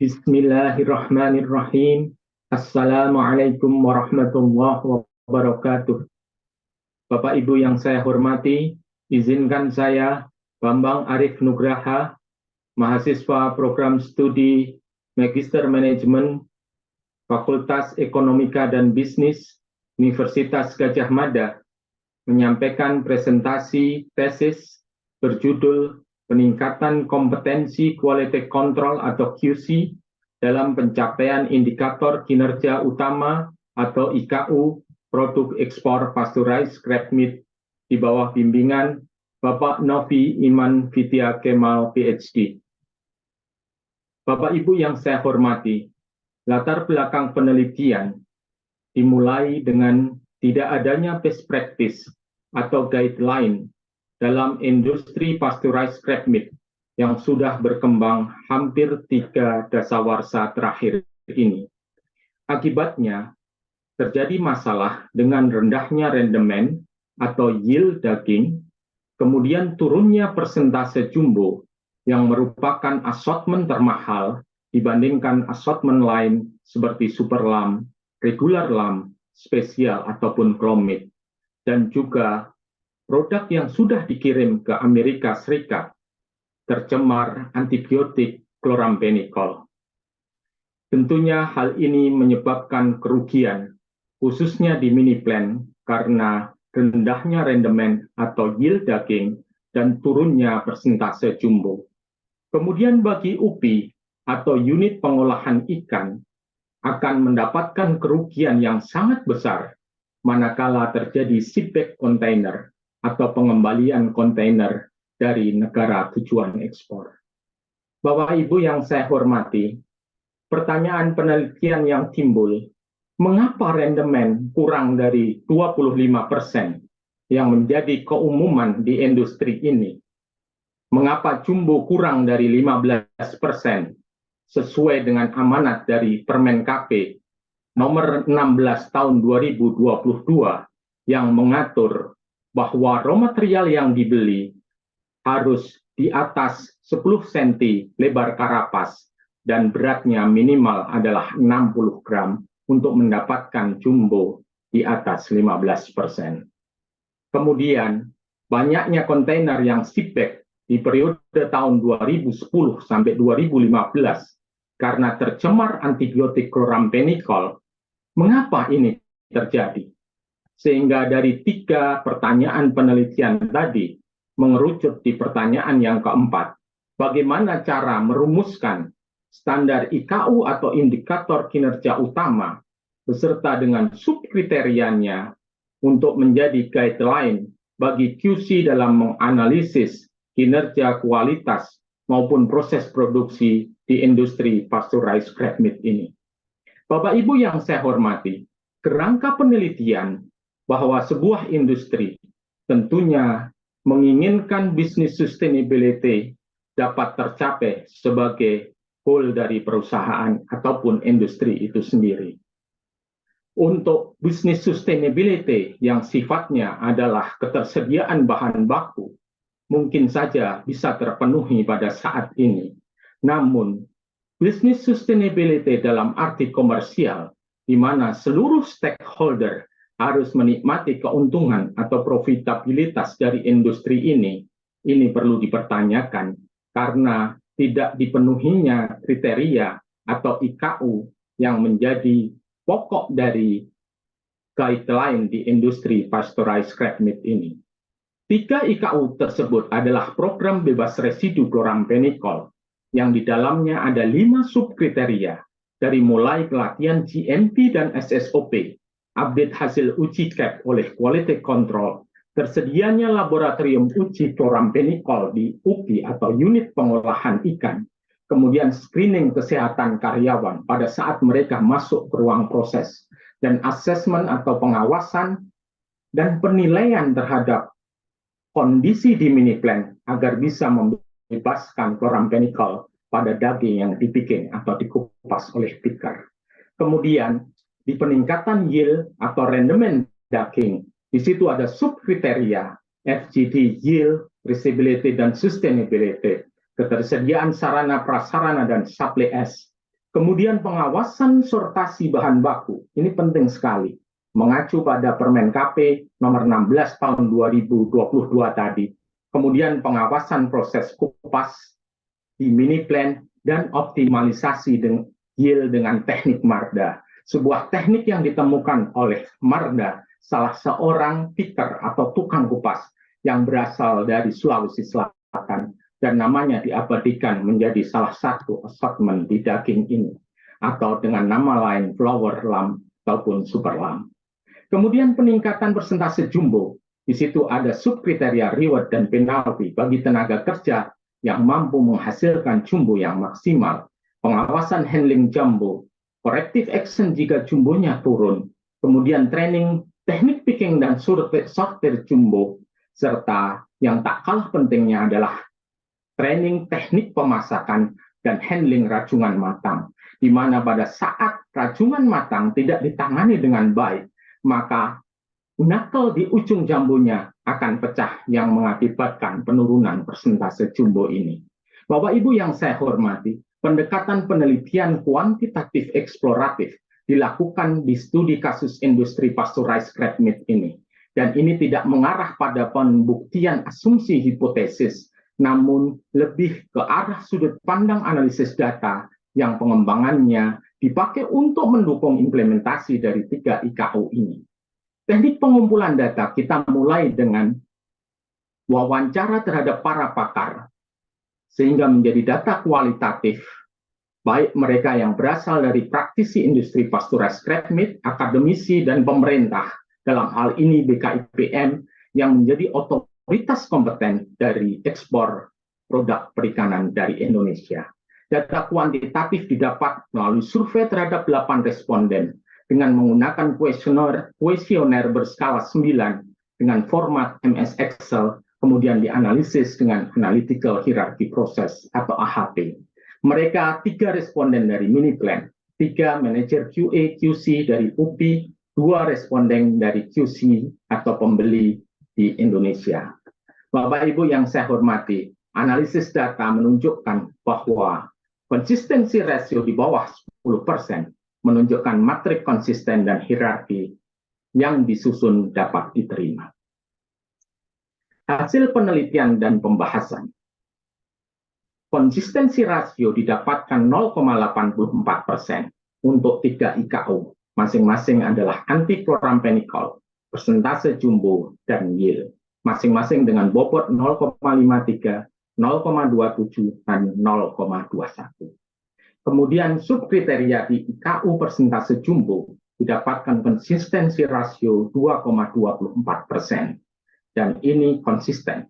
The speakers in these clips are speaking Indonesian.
Bismillahirrahmanirrahim. Assalamualaikum warahmatullahi wabarakatuh. Bapak Ibu yang saya hormati, izinkan saya, Bambang Arif Nugraha, mahasiswa program studi Magister Manajemen, Fakultas Ekonomika dan Bisnis, Universitas Gadjah Mada, menyampaikan presentasi tesis berjudul Peningkatan Kompetensi Quality Control atau QC dalam pencapaian indikator kinerja utama atau IKU produk ekspor pasteurized crab meat di bawah bimbingan Bapak Novi Iman Vidya Kemal PhD. Bapak Ibu yang saya hormati, latar belakang penelitian dimulai dengan tidak adanya best practice atau guideline dalam industri pasteurized crab meat yang sudah berkembang hampir 3 dasawarsa terakhir ini. Akibatnya, terjadi masalah dengan rendahnya rendemen atau yield daging, kemudian turunnya persentase jumbo yang merupakan assortment termahal dibandingkan assortment lain seperti super lamb, regular lamb, spesial ataupun chrome meat, dan juga produk yang sudah dikirim ke Amerika Serikat tercemar antibiotik chloramphenicol. Tentunya hal ini menyebabkan kerugian, khususnya di mini plant karena rendahnya rendemen atau yield daging dan turunnya persentase jumbo. Kemudian bagi UPI atau unit pengolahan ikan akan mendapatkan kerugian yang sangat besar manakala terjadi shipback container atau pengembalian kontainer dari negara tujuan ekspor. Bapak Ibu yang saya hormati, pertanyaan penelitian yang timbul, mengapa rendemen kurang dari 25% yang menjadi keumuman di industri ini? Mengapa jumbo kurang dari 15% sesuai dengan amanat dari Permen KP nomor 16 tahun 2022 yang mengatur bahwa raw material yang dibeli harus di atas 10 cm lebar karapas dan beratnya minimal adalah 60 gram untuk mendapatkan jumbo di atas 15%. Kemudian, banyaknya kontainer yang shipback di periode tahun 2010 sampai 2015 karena tercemar antibiotik chloramphenicol. Mengapa ini terjadi? Sehingga dari 3 pertanyaan penelitian tadi, mengerucut di pertanyaan yang keempat, bagaimana cara merumuskan standar IKU atau indikator kinerja utama beserta dengan subkriterianya untuk menjadi guideline bagi QC dalam menganalisis kinerja kualitas maupun proses produksi di industri pasteurized crab meat ini. Bapak Ibu yang saya hormati, kerangka penelitian bahwa sebuah industri tentunya menginginkan bisnis sustainability dapat tercapai sebagai goal dari perusahaan ataupun industri itu sendiri. Untuk bisnis sustainability yang sifatnya adalah ketersediaan bahan baku, mungkin saja bisa terpenuhi pada saat ini. Namun, bisnis sustainability dalam arti komersial, di mana seluruh stakeholder harus menikmati keuntungan atau profitabilitas dari industri ini perlu dipertanyakan karena tidak dipenuhinya kriteria atau IKU yang menjadi pokok dari guideline di industri pasteurized crab meat ini. 3 IKU tersebut adalah program bebas residu chloramphenicol yang di dalamnya ada 5 subkriteria dari mulai pelatihan GMP dan SSOP, update hasil uji CAP oleh quality control, tersedianya laboratorium uji chloramphenicol di UPI atau unit pengolahan ikan, kemudian screening kesehatan karyawan pada saat mereka masuk ke ruang proses, dan asesmen atau pengawasan dan penilaian terhadap kondisi di mini plant agar bisa membebaskan chloramphenicol pada daging yang dibikin atau dikupas oleh picker. Kemudian di peningkatan yield atau rendemen daging, di situ ada subkriteria FGD, yield, traceability, dan sustainability, ketersediaan sarana prasarana dan supply S, Kemudian pengawasan sortasi bahan baku, ini penting sekali. Mengacu pada Permen KP nomor 16 tahun 2022 tadi. Kemudian pengawasan proses kupas di mini plant dan optimalisasi yield dengan teknik Marda. Sebuah teknik yang ditemukan oleh Marda, salah seorang picker atau tukang kupas yang berasal dari Sulawesi Selatan, dan namanya diabadikan menjadi salah satu assortment di daging ini, atau dengan nama lain flower lamb ataupun super lamb. Kemudian peningkatan persentase jumbo, di situ ada subkriteria reward dan penalti bagi tenaga kerja yang mampu menghasilkan jumbo yang maksimal, pengawasan handling jumbo, corrective action jika jumbonya turun, kemudian training teknik picking dan sortir jumbo, serta yang tak kalah pentingnya adalah training teknik pemasakan dan handling rajungan matang, di mana pada saat rajungan matang tidak ditangani dengan baik, maka knuckle di ujung jambunya akan pecah yang mengakibatkan penurunan persentase jumbo ini. Bapak Ibu yang saya hormati, pendekatan penelitian kuantitatif eksploratif dilakukan di studi kasus industri pasteurized crab meat ini. Dan ini tidak mengarah pada pembuktian asumsi hipotesis, namun lebih ke arah sudut pandang analisis data yang pengembangannya dipakai untuk mendukung implementasi dari 3 IKU ini. Teknik pengumpulan data kita mulai dengan wawancara terhadap para pakar, sehingga menjadi data kualitatif, baik mereka yang berasal dari praktisi industri pasteurized crab meat, akademisi, dan pemerintah, dalam hal ini BKIPM, yang menjadi otoritas kompeten dari ekspor produk perikanan dari Indonesia. Data kuantitatif didapat melalui survei terhadap 8 responden dengan menggunakan kuesioner berskala 9 dengan format MS Excel, kemudian dianalisis dengan Analytical Hierarchy Process atau AHP. Mereka 3 responden dari Miniplan, 3 manajer QA QC dari UPI, 2 responden dari QC atau pembeli di Indonesia. Bapak Ibu yang saya hormati, analisis data menunjukkan bahwa konsistensi rasio di bawah 10% menunjukkan matrik konsisten dan hierarki yang disusun dapat diterima. Hasil penelitian dan pembahasan. Konsistensi rasio didapatkan 0,84% untuk 3 IKU. Masing-masing adalah antichloramfenicol, persentase jumbo, dan yield. Masing-masing dengan bobot 0,53, 0,27, dan 0,21. Kemudian subkriteria di IKU persentase jumbo didapatkan konsistensi rasio 2,24%. Dan ini konsisten.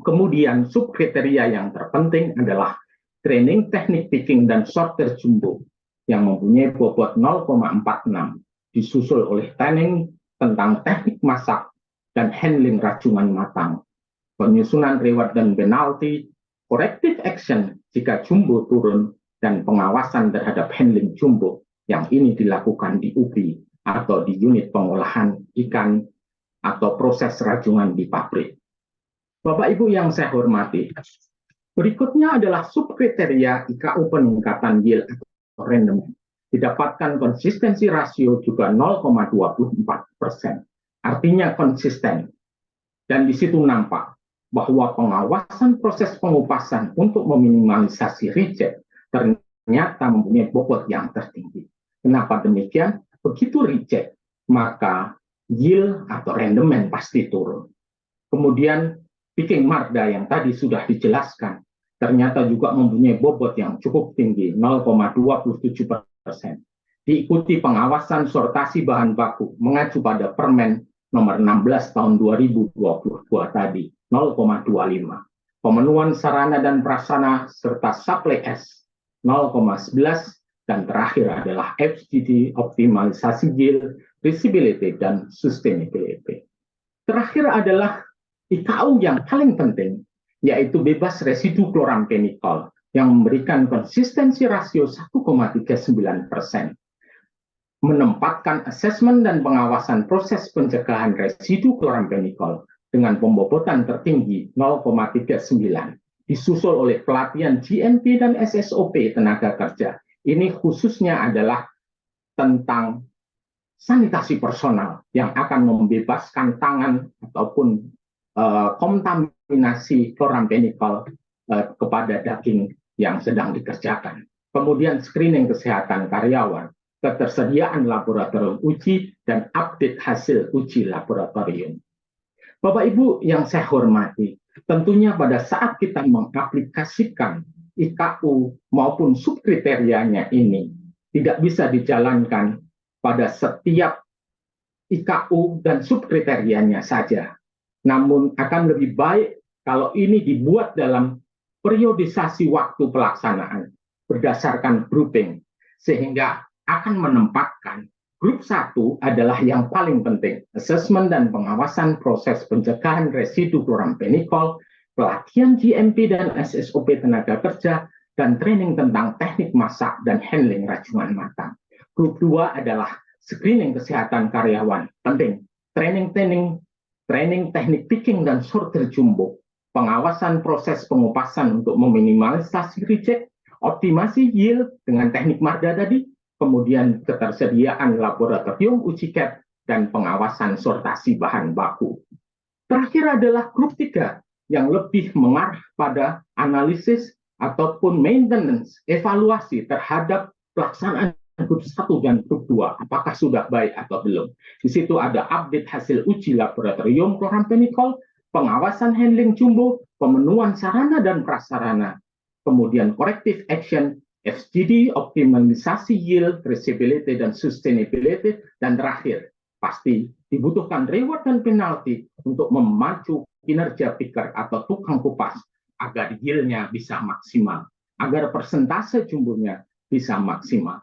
Kemudian subkriteria yang terpenting adalah training teknik picking dan sorter jumbo yang mempunyai bobot 0,46, disusul oleh training tentang teknik masak dan handling rajungan matang, penyusunan reward dan penalti, corrective action jika jumbo turun, dan pengawasan terhadap handling jumbo yang ini dilakukan di UPI atau di unit pengolahan ikan atau proses rajungan di pabrik. Bapak Ibu yang saya hormati, berikutnya adalah subkriteria IKU peningkatan yield atau rendement. Didapatkan konsistensi rasio juga 0,24%. Artinya konsisten. Dan di situ nampak bahwa pengawasan proses pengupasan untuk meminimalisasi reject ternyata mempunyai bobot yang tertinggi. Kenapa demikian? Begitu reject, maka yield atau rendemen pasti turun. Kemudian picking Marda yang tadi sudah dijelaskan, ternyata juga mempunyai bobot yang cukup tinggi, 0,27%. Diikuti pengawasan sortasi bahan baku, mengacu pada Permen nomor 16 tahun 2022 tadi, 0,25. Pemenuhan sarana dan prasarana serta supply S, 0,11. Dan terakhir adalah FGD, optimalisasi yield, visibility, dan sustainability. Terakhir adalah IKU yang paling penting, yaitu bebas residu chloramphenicol yang memberikan konsistensi rasio 1,39%. Menempatkan asesmen dan pengawasan proses pencegahan residu chloramphenicol dengan pembobotan tertinggi 0,39, disusul oleh pelatihan GMP dan SSOP tenaga kerja Ini khususnya adalah tentang sanitasi personal yang akan membebaskan tangan ataupun kontaminasi chlorampenicol kepada daging yang sedang dikerjakan. Kemudian screening kesehatan karyawan, ketersediaan laboratorium uji, dan update hasil uji laboratorium. Bapak Ibu yang saya hormati, tentunya pada saat kita mengaplikasikan IKU maupun subkriterianya ini tidak bisa dijalankan pada setiap IKU dan subkriterianya saja. Namun akan lebih baik kalau ini dibuat dalam periodisasi waktu pelaksanaan berdasarkan grouping, sehingga akan menempatkan grup 1 adalah yang paling penting, asesmen dan pengawasan proses pencegahan residu chlorampenicol, pelatihan GMP dan SSOP tenaga kerja, dan training tentang teknik masak dan handling rajungan matang. Grup 2 adalah screening kesehatan karyawan, penting, training teknik picking dan sortir jumbo, pengawasan proses pengupasan untuk meminimalisasi reject, optimasi yield dengan teknik Marda tadi, kemudian ketersediaan laboratorium uji CAP, dan pengawasan sortasi bahan baku. Terakhir adalah grup 3 yang lebih mengarah pada analisis ataupun maintenance, evaluasi terhadap pelaksanaan grup 1 dan grup 2, apakah sudah baik atau belum. Di situ ada update hasil uji laboratorium chlorampenicol, pengawasan handling jumbo, pemenuhan sarana dan prasarana, kemudian corrective action, FGD, optimalisasi yield, traceability, dan sustainability, dan terakhir, pasti dibutuhkan reward dan penalti untuk memacu kinerja picker atau tukang kupas agar yield-nya bisa maksimal, agar persentase jumbonya bisa maksimal.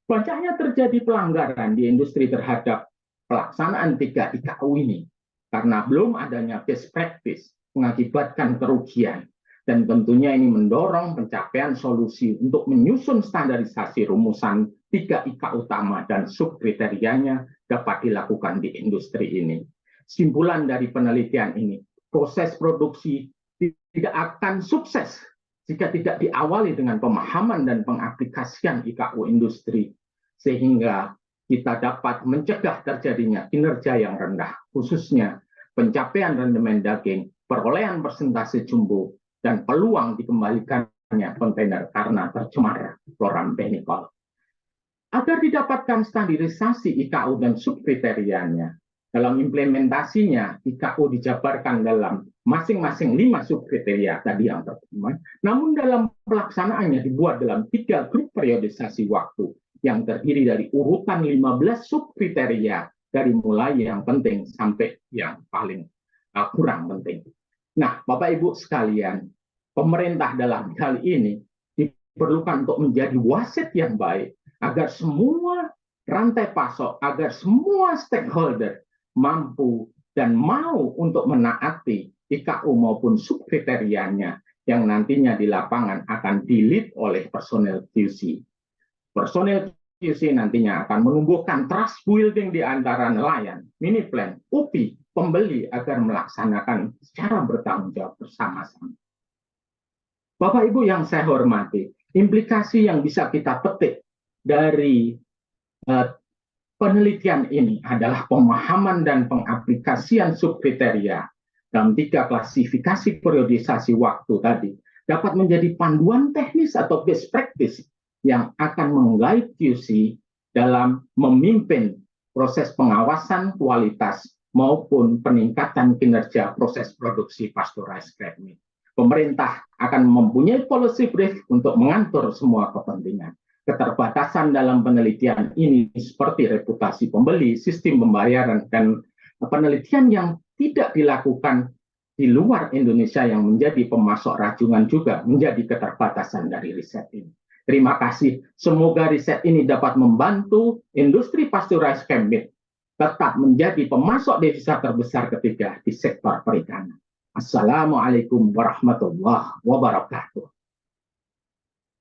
Banyaknya terjadi pelanggaran di industri terhadap pelaksanaan 3 IKU ini karena belum adanya best practice mengakibatkan kerugian, dan tentunya ini mendorong pencapaian solusi untuk menyusun standarisasi rumusan 3 IKU utama dan subkriterianya dapat dilakukan di industri ini. Kesimpulan dari penelitian ini, proses produksi tidak akan sukses jika tidak diawali dengan pemahaman dan pengaplikasian IKU industri, sehingga kita dapat mencegah terjadinya kinerja yang rendah, khususnya pencapaian rendemen daging, perolehan persentase jumbo, dan peluang dikembalikannya kontainer karena tercemar chlorampenicol. Agar didapatkan standarisasi IKU dan subkriterianya, dalam implementasinya IKU dijabarkan dalam masing-masing 5 subkriteria tadi yang pertama, namun dalam pelaksanaannya dibuat dalam 3 grup periodisasi waktu yang terdiri dari urutan 15 subkriteria dari mulai yang penting sampai yang paling kurang penting. Nah, Bapak Ibu sekalian, pemerintah dalam hal ini diperlukan untuk menjadi wasit yang baik agar semua rantai pasok, agar semua stakeholder mampu dan mau untuk menaati IKU maupun subkriterianya yang nantinya di lapangan akan di-lead oleh personel QC. Personel QC nantinya akan menumbuhkan trust building di antara nelayan, mini plant, UPI, pembeli agar melaksanakan secara bertanggung jawab bersama-sama. Bapak Ibu yang saya hormati, implikasi yang bisa kita petik dari penelitian ini adalah pemahaman dan pengaplikasian subkriteria dalam 3 klasifikasi periodisasi waktu tadi dapat menjadi panduan teknis atau best practice yang akan meng-guide QC dalam memimpin proses pengawasan kualitas maupun peningkatan kinerja proses produksi pasteurized crab meat. Pemerintah akan mempunyai policy brief untuk mengatur semua kepentingan. Keterbatasan dalam penelitian ini seperti reputasi pembeli, sistem pembayaran, dan penelitian yang tidak dilakukan di luar Indonesia yang menjadi pemasok rajungan juga menjadi keterbatasan dari riset ini. Terima kasih. Semoga riset ini dapat membantu industri pasteurized crab meat tetap menjadi pemasok devisa terbesar ketiga di sektor perikanan. Assalamualaikum warahmatullahi wabarakatuh.